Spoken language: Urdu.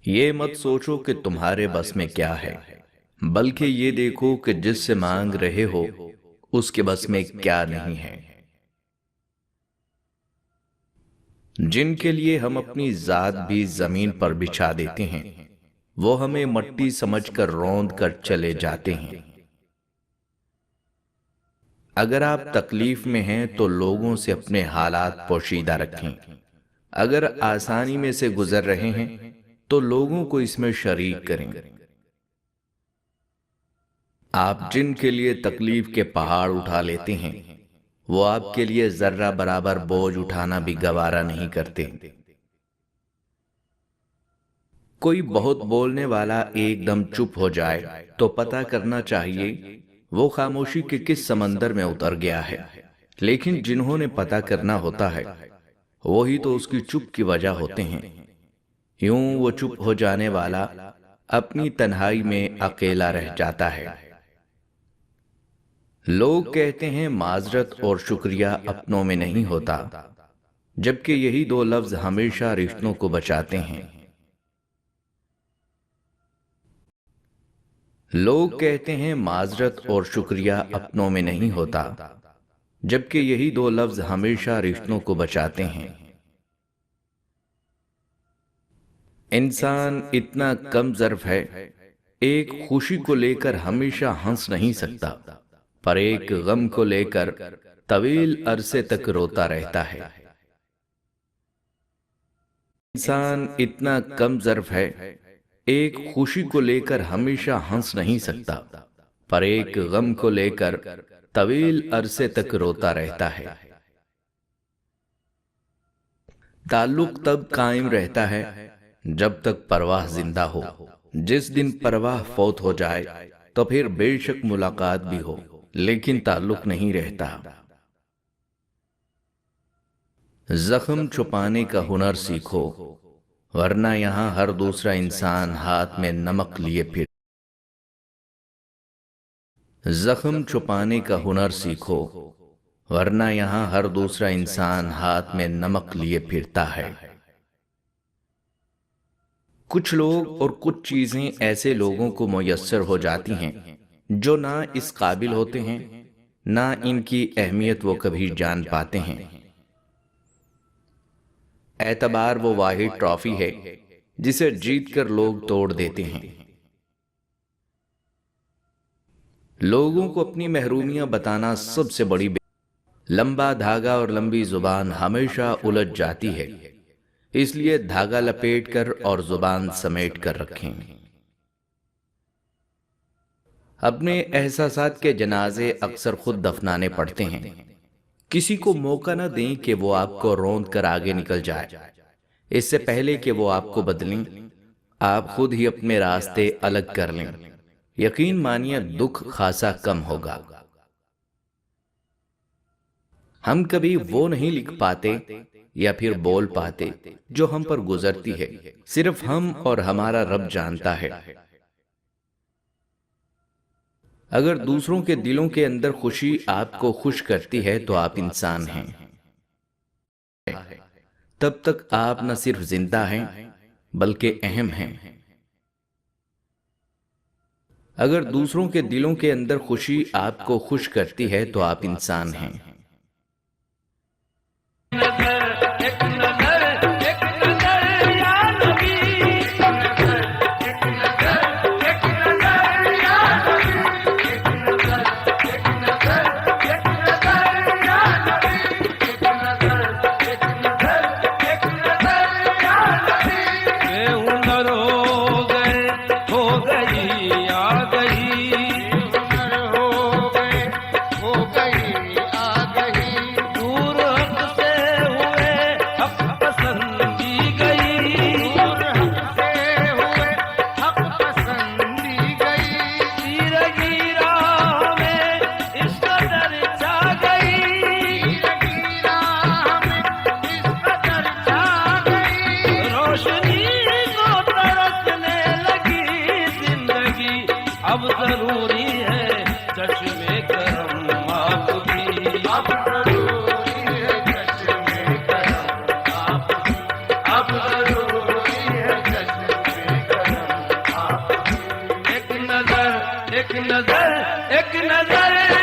یہ مت سوچو کہ تمہارے بس میں کیا ہے، بلکہ یہ دیکھو کہ جس سے مانگ رہے ہو اس کے بس میں کیا نہیں ہے۔ جن کے لیے ہم اپنی ذات بھی زمین پر بچھا دیتے ہیں، وہ ہمیں مٹی سمجھ کر روند کر چلے جاتے ہیں۔ اگر آپ تکلیف میں ہیں تو لوگوں سے اپنے حالات پوشیدہ رکھیں، اگر آسانی میں سے گزر رہے ہیں تو لوگوں کو اس میں شریک کریں۔ آپ جن کے لیے تکلیف کے پہاڑ اٹھا لیتے ہیں، وہ آپ کے لیے ذرہ برابر بوجھ اٹھانا بھی گوارا نہیں کرتے۔ کوئی بہت بولنے والا ایک دم چپ ہو جائے تو پتہ کرنا چاہیے وہ خاموشی کے کس سمندر میں اتر گیا ہے، لیکن جنہوں نے پتہ کرنا ہوتا ہے وہی تو اس کی چپ کی وجہ ہوتے ہیں۔ یوں وہ چپ ہو جانے والا اپنی تنہائی میں اکیلا رہ جاتا ہے۔ لوگ کہتے ہیں معذرت اور شکریہ اپنوں میں نہیں ہوتا، جبکہ یہی دو لفظ ہمیشہ رشتوں کو بچاتے ہیں۔ لوگ کہتے ہیں معذرت اور شکریہ اپنوں میں نہیں ہوتا، جبکہ یہی دو لفظ ہمیشہ رشتوں کو بچاتے ہیں۔ انسان اتنا کم ظرف ہے، ایک خوشی کو لے کر ہمیشہ ہنس نہیں سکتا، پر ایک غم کو لے کر طویل عرصے تک روتا رہتا ہے۔ انسان اتنا کم ظرف ہے، ایک خوشی کو لے کر ہمیشہ ہنس نہیں سکتا، پر ایک غم کو لے کر طویل عرصے تک روتا رہتا ہے۔ تعلق تب قائم رہتا ہے جب تک پرواہ زندہ ہو، جس دن پرواہ فوت ہو جائے تو پھر بے شک ملاقات بھی ہو لیکن تعلق نہیں رہتا۔ زخم چھپانے کا ہنر سیکھو، ورنہ یہاں ہر دوسرا انسان ہاتھ میں نمک لیے پھر۔ زخم چھپانے کا ہنر سیکھو، ورنہ یہاں ہر دوسرا انسان ہاتھ میں نمک لیے پھرتا ہے۔ کچھ لوگ اور کچھ چیزیں ایسے لوگوں کو میسر ہو جاتی ہیں جو نہ اس قابل ہوتے ہیں، نہ ان کی اہمیت وہ کبھی جان پاتے ہیں۔ اعتبار وہ واحد ٹرافی ہے جسے جیت کر لوگ توڑ دیتے ہیں۔ لوگوں کو اپنی محرومیاں بتانا سب سے بڑی لمبا دھاگا اور لمبی زبان ہمیشہ الجھ جاتی ہے، اس لیے دھاگا لپیٹ کر اور زبان سمیٹ کر رکھیں۔ اپنے احساسات کے جنازے اکثر خود دفنانے پڑتے ہیں۔ کسی کو موقع نہ دیں کہ وہ آپ کو روند کر آگے نکل جائے۔ اس سے پہلے کہ وہ آپ کو بدلیں، آپ خود ہی اپنے راستے الگ کر لیں۔ یقین مانیے دکھ خاصا کم ہوگا۔ ہم کبھی وہ نہیں لکھ پاتے یا پھر بول پاتے جو ہم پر گزرتی ہے، صرف ہم اور ہمارا رب جانتا ہے۔ اگر دوسروں کے دلوں کے اندر خوشی آپ کو خوش کرتی ہے تو آپ انسان ہیں، تب تک آپ نہ صرف زندہ ہیں بلکہ اہم ہیں۔ اگر دوسروں کے دلوں کے اندر خوشی آپ کو خوش کرتی ہے تو آپ انسان ہیں۔ ایک نظر